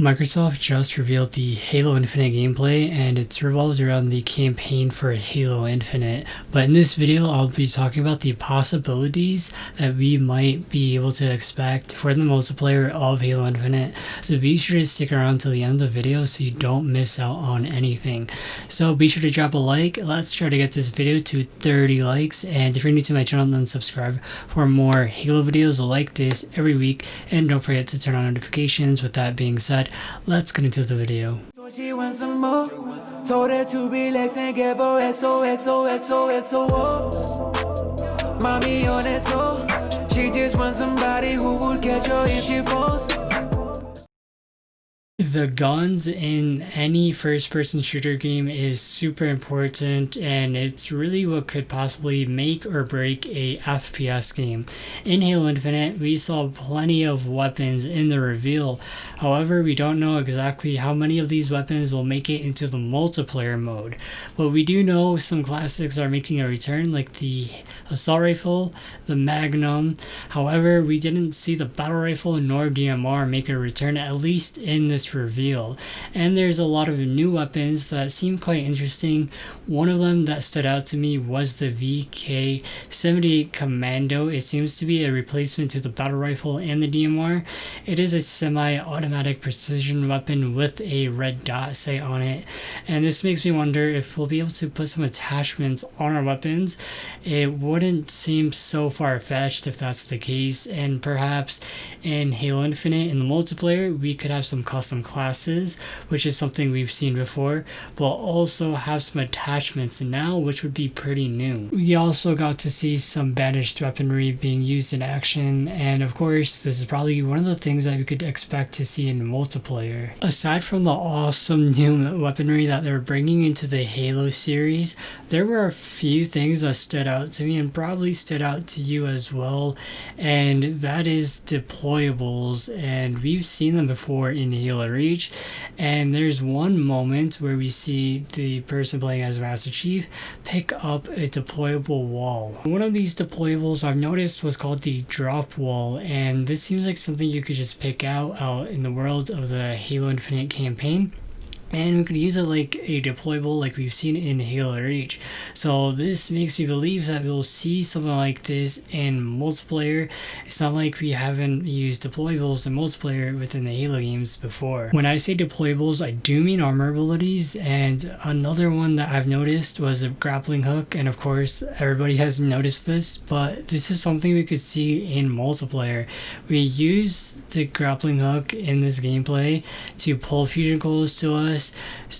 Microsoft just revealed the Halo Infinite gameplay, and it's revolved around the campaign for Halo Infinite. But in this video, I'll be talking about the possibilities that we might be able to expect for the multiplayer of Halo Infinite. So be sure to stick around till the end of the video so you don't miss out on anything. So be sure to drop a like. Let's try to get this video to 30 likes. And if you're new to my channel, then subscribe for more Halo videos like this every week. And don't forget to turn on notifications. With that being said, let's get into the video. She wants some more. Told her to relax and give her XOXOXOXO. Mommy on that toe. She just wants somebody who would catch her if she falls. The guns in any first-person shooter game is super important, and it's really what could possibly make or break a FPS game. In Halo Infinite, we saw plenty of weapons in the reveal. However, we don't know exactly how many of these weapons will make it into the multiplayer mode. But we do know some classics are making a return, like the assault rifle, the Magnum. However, we didn't see the battle rifle nor DMR make a return, at least in this reveal. And there's a lot of new weapons that seem quite interesting. One of them that stood out to me was the VK78 Commando. It seems to be a replacement to the battle rifle and the DMR. It is a semi-automatic precision weapon with a red dot sight on it, and this makes me wonder if we'll be able to put some attachments on our weapons. It wouldn't seem so far-fetched if that's the case, and perhaps in Halo Infinite in the multiplayer we could have some custom classes, which is something we've seen before, but also have some attachments now, which would be pretty new. We also got to see some banished weaponry being used in action, and of course this is probably one of the things that we could expect to see in multiplayer. Aside from the awesome new weaponry that they're bringing into the Halo series, there were a few things that stood out to me and probably stood out to you as well, and that is deployables. And we've seen them before in Halo Reach, and there's one moment where we see the person playing as Master Chief pick up a deployable wall. One of these deployables I've noticed was called the drop wall, and this seems like something you could just pick out in the world of the Halo Infinite campaign, and we could use it like a deployable like we've seen in Halo Reach. So this makes me believe that we'll see something like this in multiplayer. It's not like we haven't used deployables in multiplayer within the Halo games before. When I say deployables, I do mean armor abilities, and another one that I've noticed was a grappling hook, and of course everybody has noticed this, but this is something we could see in multiplayer. We use the grappling hook in this gameplay to pull fusion coils to us,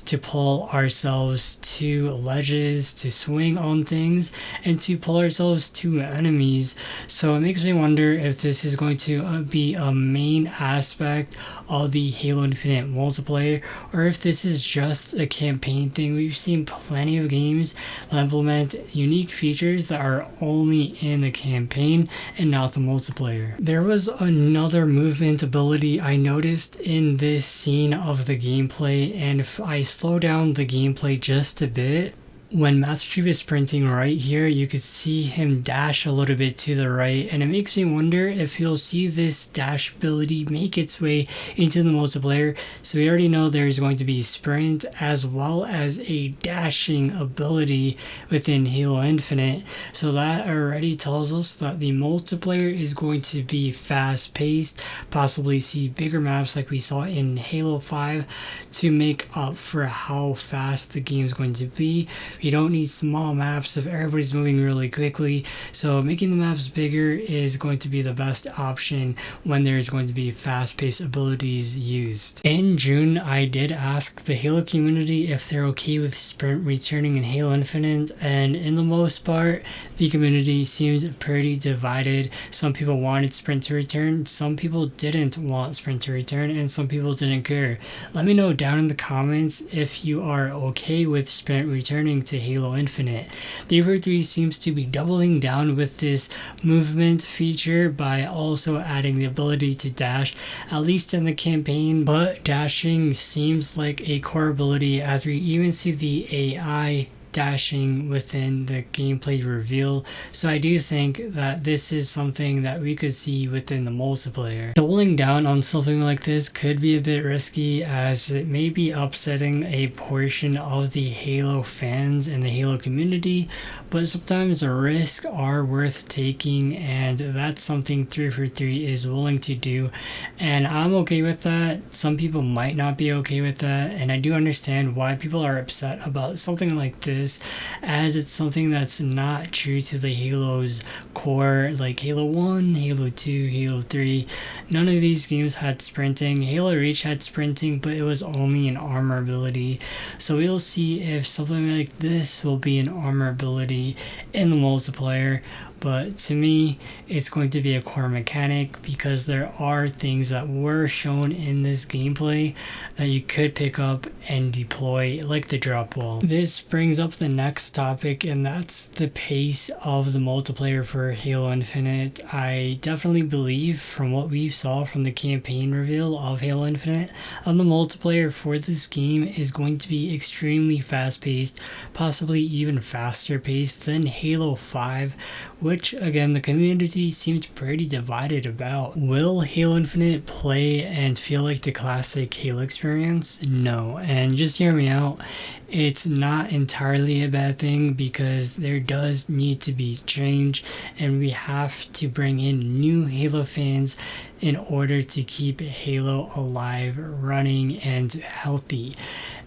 to pull ourselves to ledges, to swing on things, and to pull ourselves to enemies. So it makes me wonder if this is going to be a main aspect of the Halo Infinite multiplayer, or if this is just a campaign thing. We've seen plenty of games that implement unique features that are only in the campaign and not the multiplayer. There was another movement ability I noticed in this scene of the gameplay, and if I slow down the gameplay just a bit, when Master Chief is sprinting right here, you could see him dash a little bit to the right, and it makes me wonder if you'll see this dash ability make its way into the multiplayer. So we already know there's going to be sprint as well as a dashing ability within Halo Infinite. So that already tells us that the multiplayer is going to be fast paced, possibly see bigger maps like we saw in Halo 5 to make up for how fast the game is going to be. You don't need small maps if everybody's moving really quickly, so making the maps bigger is going to be the best option when there's going to be fast-paced abilities used. In June, I did ask the Halo community if they're okay with sprint returning in Halo Infinite, and in the most part, the community seemed pretty divided. Some people wanted sprint to return, some people didn't want sprint to return, and some people didn't care. Let me know down in the comments if you are okay with sprint returning to Halo Infinite. The Every3 seems to be doubling down with this movement feature by also adding the ability to dash, at least in the campaign, but dashing seems like a core ability, as we even see the AI dashing within the gameplay reveal. So I do think that this is something that we could see within the multiplayer. Doubling down on something like this could be a bit risky, as it may be upsetting a portion of the Halo fans and the Halo community, but sometimes the risks are worth taking, and that's something 343 is willing to do, and I'm okay with that. Some people might not be okay with that, and I do understand why people are upset about something like this, as it's something that's not true to the Halo's core, like Halo 1, Halo 2, Halo 3. None of these games had sprinting. Halo Reach had sprinting, but it was only an armor ability. So we'll see if something like this will be an armor ability in the multiplayer. But to me, it's going to be a core mechanic, because there are things that were shown in this gameplay that you could pick up and deploy, like the drop wall. This brings up the next topic, and that's the pace of the multiplayer for Halo Infinite. I definitely believe, from what we saw from the campaign reveal of Halo Infinite, the multiplayer for this game is going to be extremely fast paced, possibly even faster paced than Halo 5, which again the community seemed pretty divided about. Will Halo Infinite play and feel like the classic Halo experience? No, and just hear me out. It's not entirely a bad thing, because there does need to be change, and we have to bring in new Halo fans in order to keep Halo alive, running, and healthy.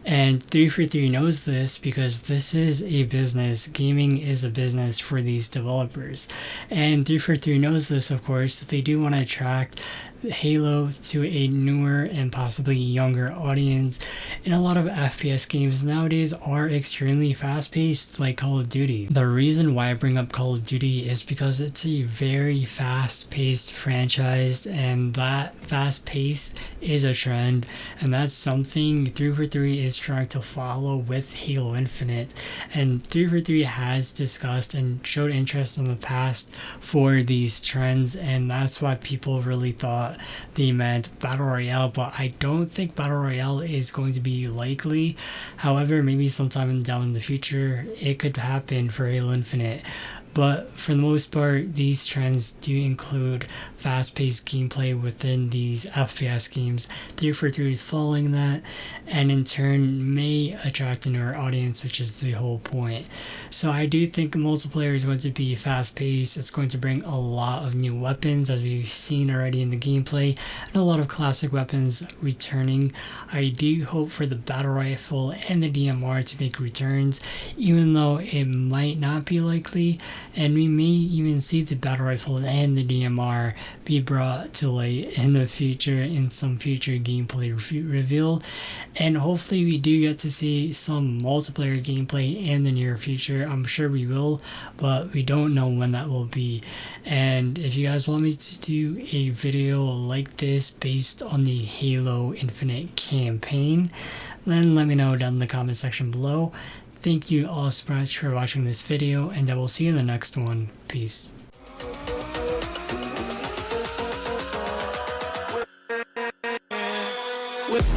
And 343 knows this, because this is a business. Gaming is a business for these developers. And 343 knows this, of course, that they do want to attract Halo to a newer and possibly younger audience. And a lot of FPS games nowadays are extremely fast paced, like Call of Duty. The reason why I bring up Call of Duty is because it's a very fast paced franchise, and that fast pace is a trend, and that's something 343 is trying to follow with Halo Infinite. And 343 has discussed and showed interest in the past for these trends, and that's why people really thought they meant Battle Royale, but I don't think Battle Royale is going to be likely. However, maybe sometime down in the future it could happen for Halo Infinite. But for the most part, these trends do include fast-paced gameplay within these FPS games. 343 is following that, and in turn may attract a newer audience, which is the whole point. So I do think multiplayer is going to be fast-paced. It's going to bring a lot of new weapons, as we've seen already in the gameplay, and a lot of classic weapons returning. I do hope for the battle rifle and the DMR to make returns, even though it might not be likely. And we may even see the battle rifle and the DMR be brought to light in the future, in some future gameplay reveal. And hopefully we do get to see some multiplayer gameplay in the near future. I'm sure we will, but we don't know when that will be. And if you guys want me to do a video like this based on the Halo Infinite campaign, then let me know down in the comment section below. Thank you all so much for watching this video, and I will see you in the next one. Peace. With